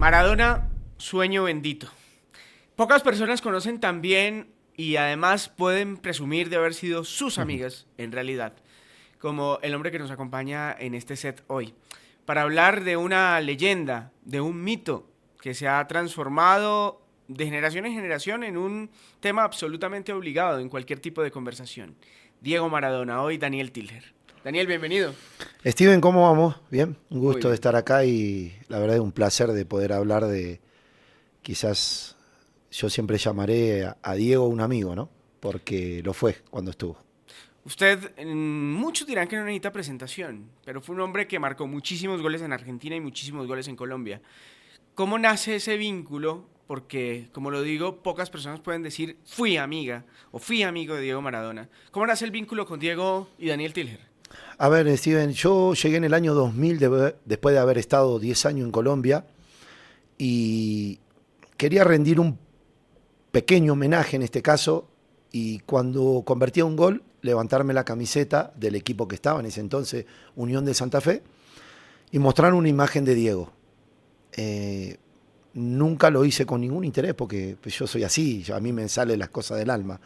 Maradona, sueño bendito. Pocas personas conocen tan bien y además pueden presumir de haber sido sus Ujú. amigas, en realidad, como el hombre que nos acompaña en este set hoy, para hablar de una leyenda, de un mito que se ha transformado de generación en generación en un tema absolutamente obligado en cualquier tipo de conversación. Diego Maradona, hoy Daniel Tilger. Daniel, bienvenido. Steven, ¿cómo vamos? Bien, un Muy gusto de bien. estar acá y la verdad es un placer de poder hablar de, quizás yo siempre llamaré a Diego un amigo, ¿no? Porque lo fue cuando estuvo. Usted, muchos dirán que no necesita presentación, pero fue un hombre que marcó muchísimos goles en Argentina y muchísimos goles en Colombia. ¿Cómo nace ese vínculo? Porque, como lo digo, pocas personas pueden decir fui amiga o fui amigo de Diego Maradona. ¿Cómo nace el vínculo con Diego y Daniel Tilger? A ver, Steven, yo llegué en el año 2000 después de haber estado 10 años en Colombia y quería rendir un pequeño homenaje en este caso y cuando convertía un gol, levantarme la camiseta del equipo que estaba en ese entonces, Unión de Santa Fe, y mostrar una imagen de Diego. Eh, Nunca lo hice con ningún interés porque pues, yo soy así, a mí me salen las cosas del alma.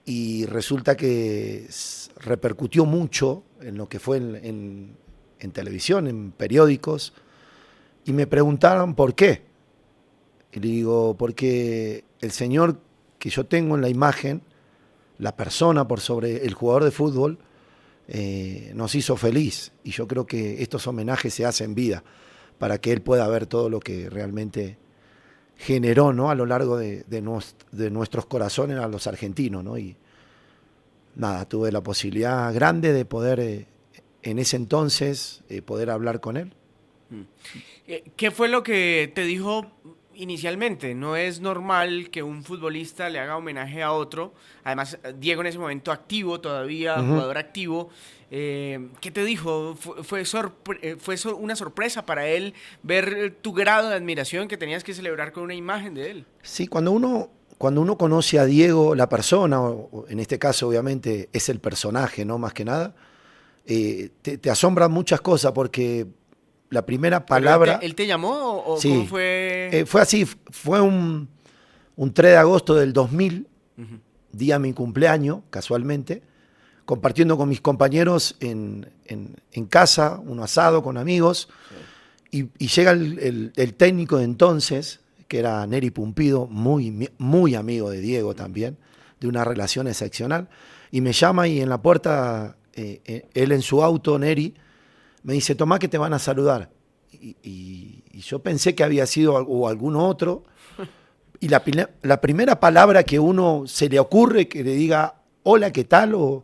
Y resulta que repercutió mucho en lo que fue en televisión, en periódicos, y me preguntaron por qué. Y le digo, porque el señor que yo tengo en la imagen, la persona por sobre el jugador de fútbol, nos hizo feliz. Y yo creo que estos homenajes se hacen vida para que él pueda ver todo lo que realmente generó, ¿no? A lo largo de nuestros corazones a los argentinos, ¿no? Y nada, tuve la posibilidad grande de poder, en ese entonces, poder hablar con él. Mm. ¿Qué fue lo que te dijo inicialmente? No es normal que un futbolista le haga homenaje a otro. Además, Diego en ese momento activo todavía, Ujú. jugador activo. ¿Qué te dijo? Una sorpresa para él ver tu grado de admiración que tenías que celebrar con una imagen de él? Sí, cuando uno conoce a Diego, la persona, o en este caso obviamente es el personaje, ¿no? Más que nada, te asombran muchas cosas porque la primera ¿Pero palabra, él te llamó o cómo sí, fue? fue así, fue un 3 de agosto del 2000, Ujú. día de mi cumpleaños, casualmente, compartiendo con mis compañeros en casa, un asado con amigos, Sí. y llega el técnico de entonces, que era Neri Pumpido, muy amigo de Diego también, de una relación excepcional, y me llama y en la puerta, él en su auto, Neri, me dice, tomá que te van a saludar. Y yo pensé que había sido o algún otro, y la primera palabra que uno se le ocurre que le diga, hola, ¿qué tal? O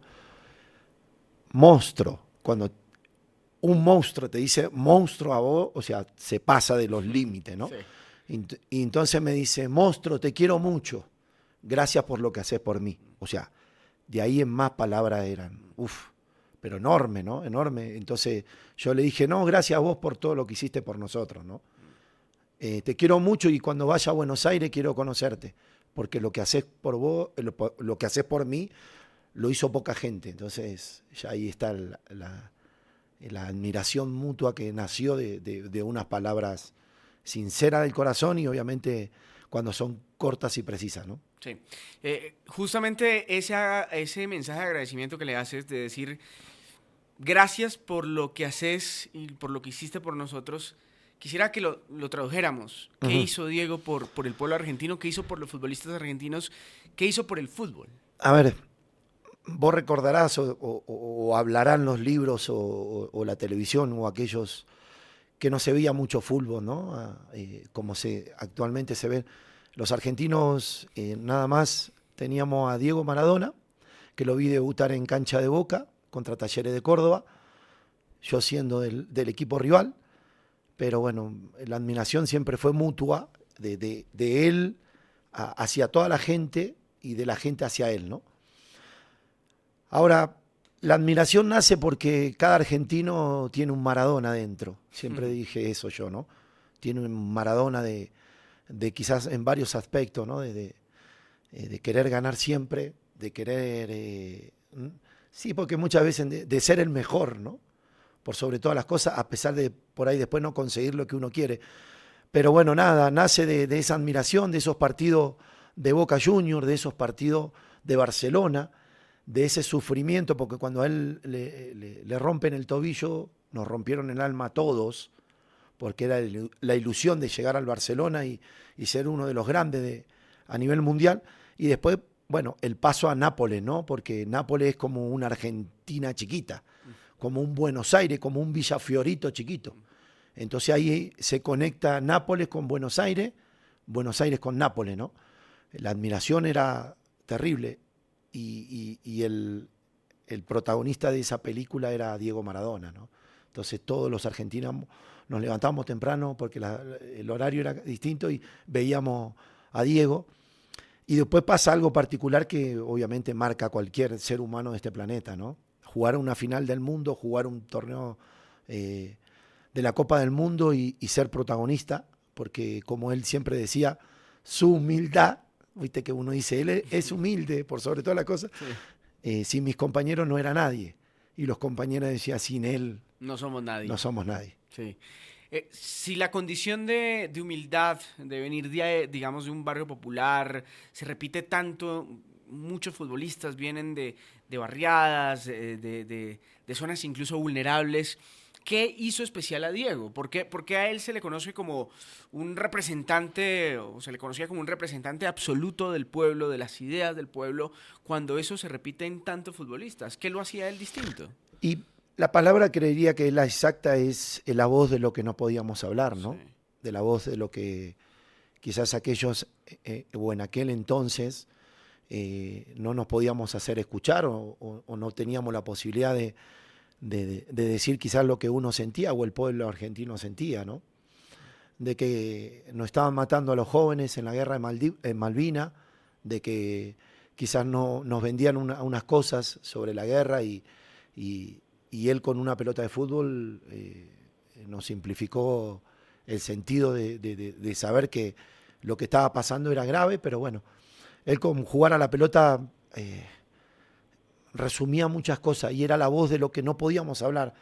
monstruo. Cuando un monstruo te dice monstruo a vos, o sea, se pasa de los límites, ¿no? Sí. Y entonces me dice, monstruo, te quiero mucho. Gracias por lo que haces por mí. O sea, de ahí en más palabras eran, uff, pero enorme, ¿no? Enorme. Entonces yo le dije, no, gracias a vos por todo lo que hiciste por nosotros, ¿no? Te quiero mucho y cuando vaya a Buenos Aires quiero conocerte, porque lo que haces por vos, lo que haces por mí, lo hizo poca gente. Entonces ya ahí está la admiración mutua que nació de unas palabras sinceras del corazón y obviamente cuando son cortas y precisas, ¿no? Sí. Justamente ese mensaje de agradecimiento que le haces de decir gracias por lo que haces y por lo que hiciste por nosotros, quisiera que lo tradujéramos. ¿Qué Ujú. hizo Diego por el pueblo argentino? ¿Qué hizo por los futbolistas argentinos? ¿Qué hizo por el fútbol? A ver, vos recordarás o hablarán los libros o la televisión o aquellos que no se veía mucho fútbol, ¿no? Como actualmente se ve. Los argentinos nada más teníamos a Diego Maradona, que lo vi debutar en cancha de Boca contra Talleres de Córdoba, yo siendo del equipo rival, pero bueno, la admiración siempre fue mutua de él hacia toda la gente y de la gente hacia él, ¿no? Ahora, la admiración nace porque cada argentino tiene un Maradona dentro. Siempre dije eso yo, ¿no? Tiene un Maradona de quizás en varios aspectos, ¿no? De querer ganar siempre, de querer... sí, porque muchas veces de ser el mejor, ¿no? Por sobre todas las cosas, a pesar de por ahí después no conseguir lo que uno quiere. Pero bueno, nada, nace de esa admiración, de esos partidos de Boca Juniors, de esos partidos de Barcelona, de ese sufrimiento, porque cuando a él le rompen el tobillo, nos rompieron el alma a todos, porque era la ilusión de llegar al Barcelona y ser uno de los grandes a nivel mundial. Y después, bueno, el paso a Nápoles, ¿no? Porque Nápoles es como una Argentina chiquita, como un Buenos Aires, como un Villa Fiorito chiquito. Entonces ahí se conecta Nápoles con Buenos Aires con Nápoles, ¿no? La admiración era terrible y el protagonista de esa película era Diego Maradona, ¿no? Entonces todos los argentinos nos levantábamos temprano porque el horario era distinto y veíamos a Diego. Y después pasa algo particular que obviamente marca a cualquier ser humano de este planeta, ¿no? Jugar una final del mundo, jugar un torneo de la Copa del Mundo y ser protagonista, porque como él siempre decía, su humildad, viste que uno dice, él es humilde por sobre todas las cosas, sí. Sin mis compañeros no era nadie. Y los compañeros decían, sin él no somos nadie. No somos nadie. Sí. Si la condición de humildad, de venir, digamos, de un barrio popular, se repite tanto, muchos futbolistas vienen de barriadas, de zonas incluso vulnerables. ¿Qué hizo especial a Diego? ¿Por qué a él se le conoce como un representante, o se le conocía como un representante absoluto del pueblo, de las ideas del pueblo, cuando eso se repite en tantos futbolistas? ¿Qué lo hacía a él distinto? Y la palabra creería que la exacta es la voz de lo que no podíamos hablar, ¿no? Sí. De la voz de lo que quizás aquellos, o en aquel entonces, no nos podíamos hacer escuchar o no teníamos la posibilidad de decir quizás lo que uno sentía o el pueblo argentino sentía, ¿no? De que nos estaban matando a los jóvenes en la guerra de Malvinas, de que quizás no, nos vendían unas cosas sobre la guerra y él con una pelota de fútbol nos simplificó el sentido de saber que lo que estaba pasando era grave, pero bueno, él con jugar a la pelota resumía muchas cosas y era la voz de lo que no podíamos hablar,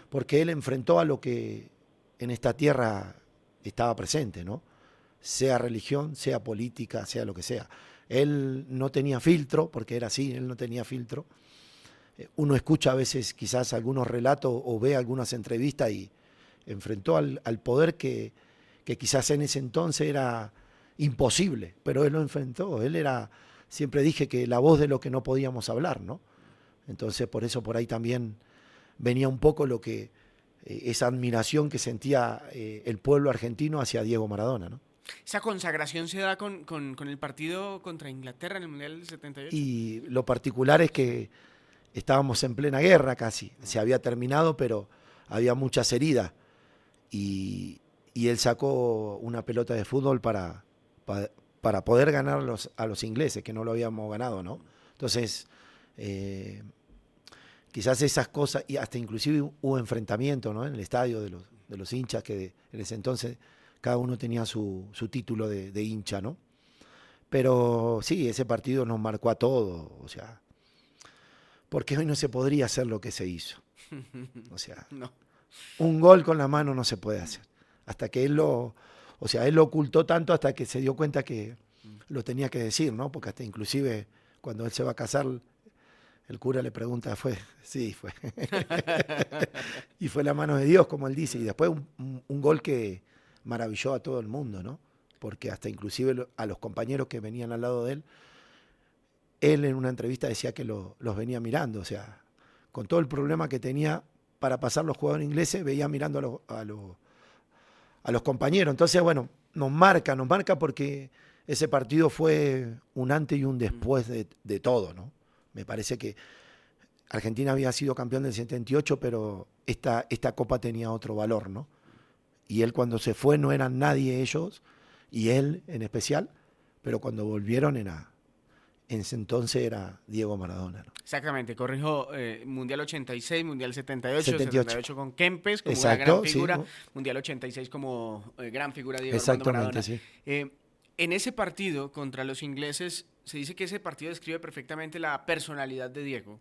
porque él enfrentó a lo que en esta tierra estaba presente, ¿no? Sea religión, sea política, sea lo que sea. Él no tenía filtro, porque era así, él no tenía filtro. Uno escucha a veces quizás algunos relatos o ve algunas entrevistas y enfrentó al poder que quizás en ese entonces era imposible, pero él lo enfrentó. Él era, siempre dije que la voz de lo que no podíamos hablar, ¿no? Entonces por eso por ahí también venía un poco lo que esa admiración que sentía el pueblo argentino hacia Diego Maradona, ¿no? ¿Esa consagración se da con el partido contra Inglaterra en el Mundial del 78? Y lo particular es que estábamos en plena guerra casi, se había terminado, pero había muchas heridas. Y él sacó una pelota de fútbol para poder ganar a los ingleses, que no lo habíamos ganado, ¿no? Entonces, quizás esas cosas, y hasta inclusive hubo enfrentamiento, ¿no? En el estadio de los hinchas, que en ese entonces cada uno tenía su título de hincha, ¿no? Pero sí, ese partido nos marcó a todos, o sea, porque hoy no se podría hacer lo que se hizo. O sea, no. Un gol con la mano no se puede hacer. Hasta que él lo ocultó tanto hasta que se dio cuenta que lo tenía que decir, ¿no? Porque hasta inclusive cuando él se va a casar, el cura le pregunta, ¿fue? Sí, fue. Y fue la mano de Dios, como él dice. Y después un gol que maravilló a todo el mundo, ¿no? Porque hasta inclusive a los compañeros que venían al lado de él, él en una entrevista decía que los venía mirando, o sea, con todo el problema que tenía para pasar los jugadores ingleses, veía mirando a los compañeros. Entonces, bueno, nos marca porque ese partido fue un antes y un después de todo, ¿no? Me parece que Argentina había sido campeón del 78, pero esta Copa tenía otro valor, ¿no? Y él cuando se fue no eran nadie ellos, y él en especial, pero cuando volvieron en ese entonces era Diego Maradona, ¿no? Exactamente, corrijo, Mundial 86, Mundial 78 con Kempes como exacto, una gran figura, sí. Mundial 86 como gran figura Diego Armando Maradona. Sí. En ese partido contra los ingleses, se dice que ese partido describe perfectamente la personalidad de Diego,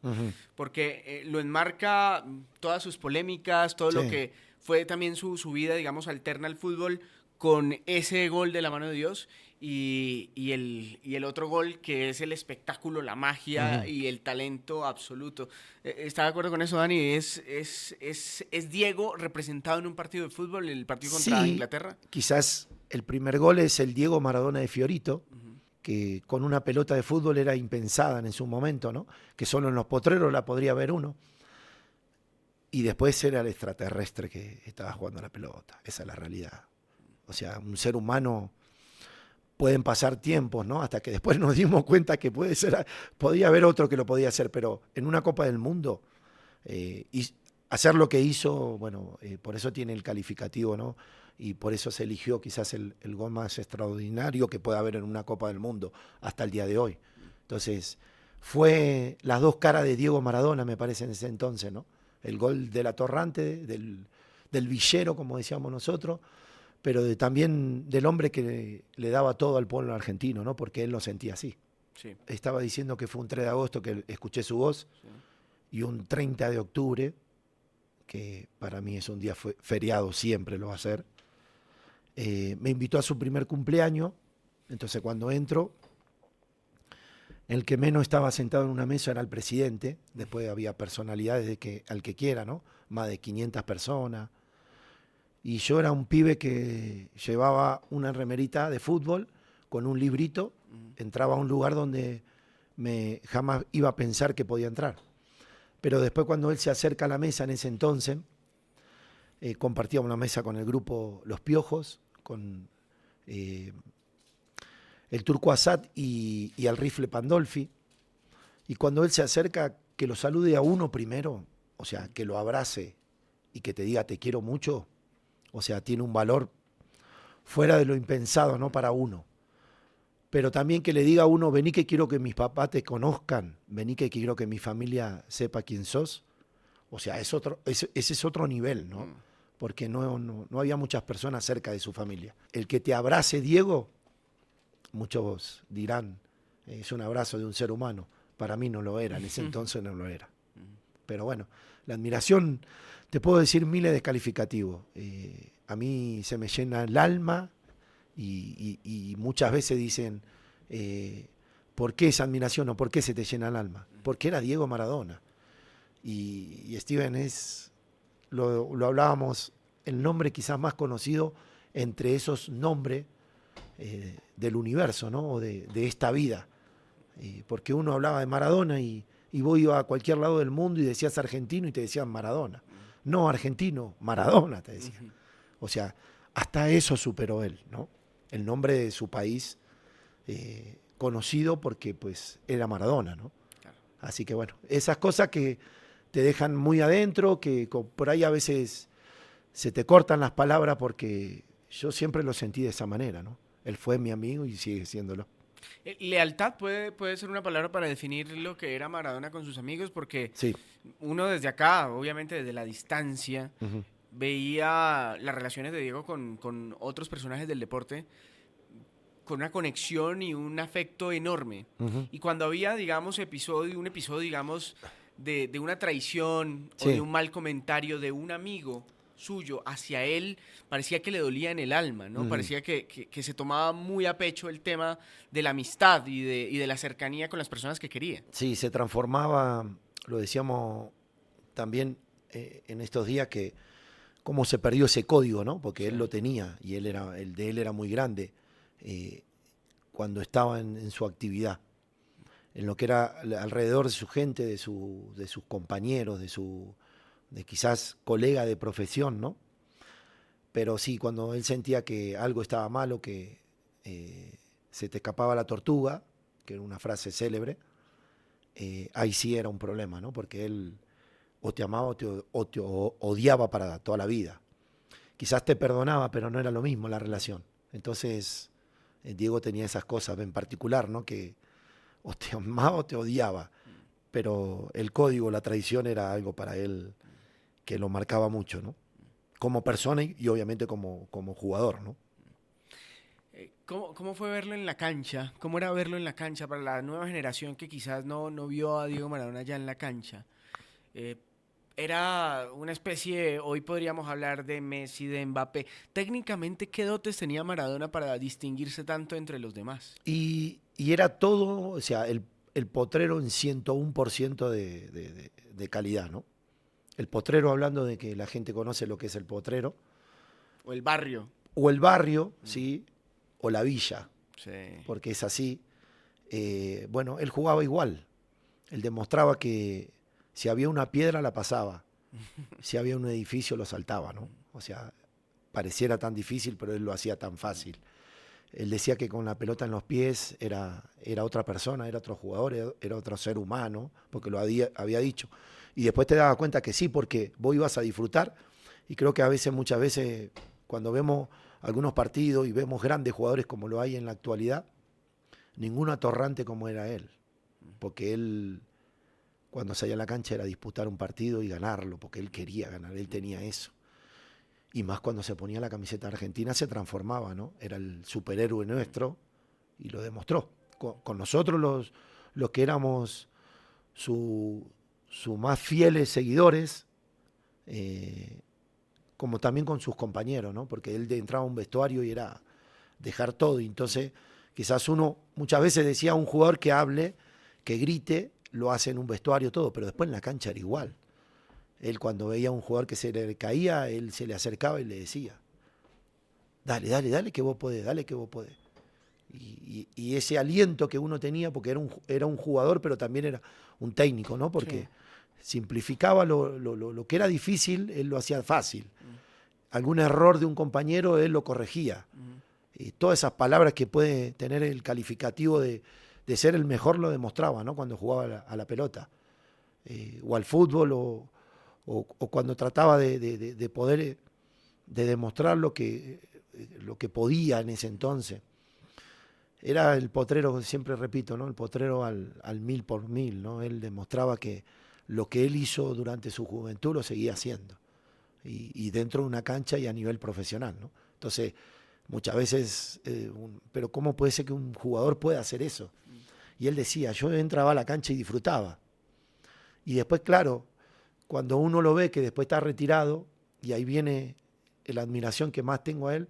porque lo enmarca todas sus polémicas, todo lo que fue también su vida, digamos, alterna al fútbol, con ese gol de la mano de Dios y el otro gol que es el espectáculo, la magia y el talento absoluto. ¿Está de acuerdo con eso, Dani? ¿Es Diego representado en un partido de fútbol, en el partido contra Sí, Inglaterra? quizás el primer gol es el Diego Maradona de Fiorito, Ujú. que con una pelota de fútbol era impensada en su momento, ¿no? Que solo en los potreros la podría ver uno. Y después era el extraterrestre que estaba jugando la pelota. Esa es la realidad. O sea, un ser humano pueden pasar tiempos, ¿no? Hasta que después nos dimos cuenta que podía haber otro que lo podía hacer, pero en una Copa del Mundo, y hacer lo que hizo, bueno, por eso tiene el calificativo, ¿no? Y por eso se eligió quizás el gol más extraordinario que pueda haber en una Copa del Mundo hasta el día de hoy. Entonces, fue las dos caras de Diego Maradona, me parece, en ese entonces, ¿no? El gol del atorrante, del villero, como decíamos nosotros, pero también del hombre que le daba todo al pueblo argentino, ¿no? Porque él lo sentía así. Sí, Estaba diciendo que fue un 3 de agosto que escuché su voz sí. y un 30 de octubre, que para mí es un día feriado, siempre lo va a ser. Me invitó a su primer cumpleaños, entonces cuando entro, el que menos estaba sentado en una mesa era el presidente, después había personalidades al que quiera, ¿no? Más de 500 personas. Y yo era un pibe que llevaba una remerita de fútbol con un librito, entraba a un lugar donde jamás iba a pensar que podía entrar. Pero después cuando él se acerca a la mesa en ese entonces, compartíamos una mesa con el grupo Los Piojos, con eh, el Turco Asad y al Rifle Pandolfi. Y cuando él se acerca, que lo salude a uno primero, o sea, que lo abrace y que te diga te quiero mucho, o sea, tiene un valor fuera de lo impensado, ¿no? Para uno. Pero también que le diga a uno, vení que quiero que mis papás te conozcan, vení que quiero que mi familia sepa quién sos. O sea, ese es otro nivel, ¿no? Porque no había muchas personas cerca de su familia. El que te abrace, Diego, muchos dirán, es un abrazo de un ser humano. Para mí no lo era, en ese entonces no lo era. Pero bueno, la admiración, te puedo decir miles de calificativos. A mí se me llena el alma y muchas veces dicen, ¿por qué esa admiración o por qué se te llena el alma? Porque era Diego Maradona. Y Steven lo hablábamos, el nombre quizás más conocido entre esos nombres del universo, ¿no? O de esta vida. Porque uno hablaba de Maradona y vos ibas a cualquier lado del mundo y decías argentino y te decían Maradona. No argentino, Maradona te decían. O sea, hasta eso superó él, ¿no? El nombre de su país conocido porque pues era Maradona, ¿no? Claro. Así que bueno, esas cosas que te dejan muy adentro, que por ahí a veces se te cortan las palabras porque yo siempre lo sentí de esa manera, ¿no? Él fue mi amigo y sigue siéndolo. Lealtad puede ser una palabra para definir lo que era Maradona con sus amigos, porque Sí. uno desde acá, obviamente desde la distancia, Ujú. veía las relaciones de Diego con otros personajes del deporte con una conexión y un afecto enorme. Ujú. Y cuando había, digamos, un episodio, digamos, de una traición o de Sí. un mal comentario de un amigo suyo hacia él, parecía que le dolía en el alma, ¿no? Ujú. Parecía que se tomaba muy a pecho el tema de la amistad y de la cercanía con las personas que quería. Sí, se transformaba, lo decíamos también en estos días, que cómo se perdió ese código, ¿no? Porque él Sí. lo tenía y el de él era muy grande cuando estaba en su actividad, en lo que era alrededor de su gente, de sus compañeros, de quizás colega de profesión, ¿no? Pero sí, cuando él sentía que algo estaba malo, que se te escapaba la tortuga, que era una frase célebre, ahí sí era un problema, ¿no? Porque él o te amaba o te odiaba para toda la vida. Quizás te perdonaba, pero no era lo mismo la relación. Entonces, Diego tenía esas cosas en particular, ¿no? Que o te amaba o te odiaba, pero el código, la traición era algo para él que lo marcaba mucho, ¿no? Como persona y obviamente como jugador, ¿no? ¿Cómo fue verlo en la cancha? ¿Cómo era verlo en la cancha para la nueva generación que quizás no vio a Diego Maradona ya en la cancha? Eh, Era una especie, hoy podríamos hablar de Messi, de Mbappé. Técnicamente, ¿qué dotes tenía Maradona para distinguirse tanto entre los demás? Y era todo, o sea, el potrero en 101% de calidad, ¿no? El potrero, hablando de que la gente conoce lo que es el potrero, O el barrio. o el barrio, ¿sí? O la villa, Sí. porque es así. Bueno, él jugaba igual. Él demostraba que si había una piedra la pasaba, si había un edificio lo saltaba, ¿no? O sea, pareciera tan difícil, pero él lo hacía tan fácil. Él decía que con la pelota en los pies era otra persona, era otro jugador, era otro ser humano, porque lo había dicho. Y después te dabas cuenta que sí, porque vos ibas a disfrutar. Y creo que muchas veces, cuando vemos algunos partidos y vemos grandes jugadores como lo hay en la actualidad, ninguno atorrante como era él. Porque él, cuando salía a la cancha, era disputar un partido y ganarlo, porque él quería ganar, él tenía eso. Y más cuando se ponía la camiseta argentina se transformaba, ¿no? Era el superhéroe nuestro y lo demostró. Con nosotros los que éramos sus más fieles seguidores, como también con sus compañeros, ¿no? Porque él entraba a un vestuario y era dejar todo. Y entonces quizás uno muchas veces decía a un jugador que hable, que grite, lo hace en un vestuario todo, pero después en la cancha era igual. Él cuando veía a un jugador que se le caía, él se le acercaba y le decía, dale, dale, dale que vos podés, dale que vos podés. Y ese aliento que uno tenía, porque era un jugador, pero también era un técnico, ¿no? Porque simplificaba lo que era difícil, él lo hacía fácil. Algún error de un compañero, él lo corregía. Y todas esas palabras que puede tener el calificativo de ser el mejor lo demostraba, ¿no? Cuando jugaba a la pelota. O al fútbol, o cuando trataba de poder, de demostrar lo que podía en ese entonces. Era el potrero, siempre repito, ¿no? El potrero al 1000 por 1000, ¿no? Él demostraba que lo que él hizo durante su juventud lo seguía haciendo. Y dentro de una cancha y a nivel profesional, ¿no? Entonces, muchas veces, pero ¿cómo puede ser que un jugador pueda hacer eso? Y él decía, yo entraba a la cancha y disfrutaba. Y después, claro, cuando uno lo ve que después está retirado, y ahí viene la admiración que más tengo a él,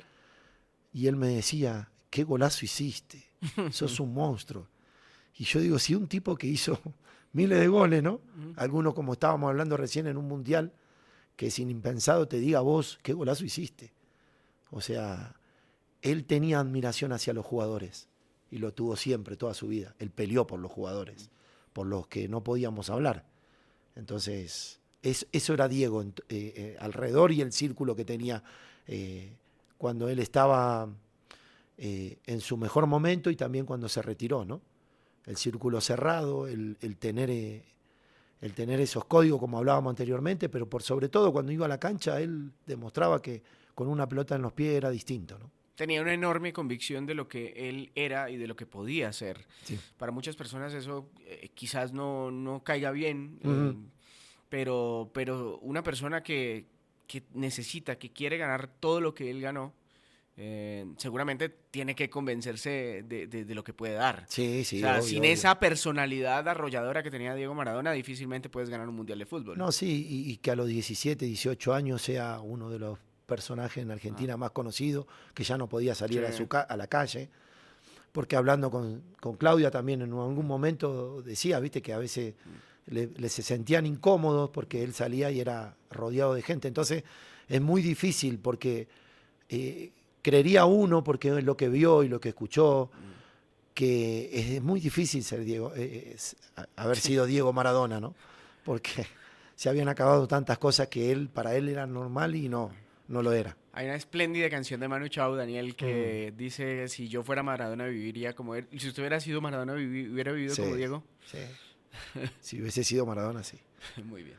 y él me decía, qué golazo hiciste, sos un monstruo. Y yo digo, si un tipo que hizo miles de goles, ¿no? Algunos, como estábamos hablando recién, en un mundial, que sin impensado te diga vos, qué golazo hiciste. O sea, él tenía admiración hacia los jugadores, y lo tuvo siempre, toda su vida. Él peleó por los jugadores, por los que no podíamos hablar. Entonces, eso era Diego, alrededor, y el círculo que tenía cuando él estaba en su mejor momento y también cuando se retiró, ¿no? El círculo cerrado, el tener esos códigos como hablábamos anteriormente, pero por sobre todo cuando iba a la cancha él demostraba que con una pelota en los pies era distinto, ¿no? Tenía una enorme convicción de lo que él era y de lo que podía ser. Sí. Para muchas personas eso quizás no caiga bien, pero una persona que necesita, que quiere ganar todo lo que él ganó, seguramente tiene que convencerse de lo que puede dar. Sí, sí, o sea, obvio, sin obvio. esa personalidad arrolladora que tenía Diego Maradona, difícilmente puedes ganar un mundial de fútbol. No, sí, y que a los 17, 18 años sea uno de los personajes en Argentina más conocidos, que ya no podía salir a la calle, porque hablando con Claudia también en algún momento decía, viste, que a veces se sentían incómodos porque él salía y era rodeado de gente. Entonces es muy difícil porque creería uno, porque es lo que vio y lo que escuchó, que es muy difícil ser Diego, haber sido Diego Maradona, ¿no? Porque se habían acabado tantas cosas que para él era normal y no lo era. Hay una espléndida canción de Manu Chao, Daniel, que dice, si yo fuera Maradona viviría como él. Y si usted hubiera sido Maradona, hubiera vivido como Diego. Sí. Si hubiese sido Maradona, sí. Muy bien.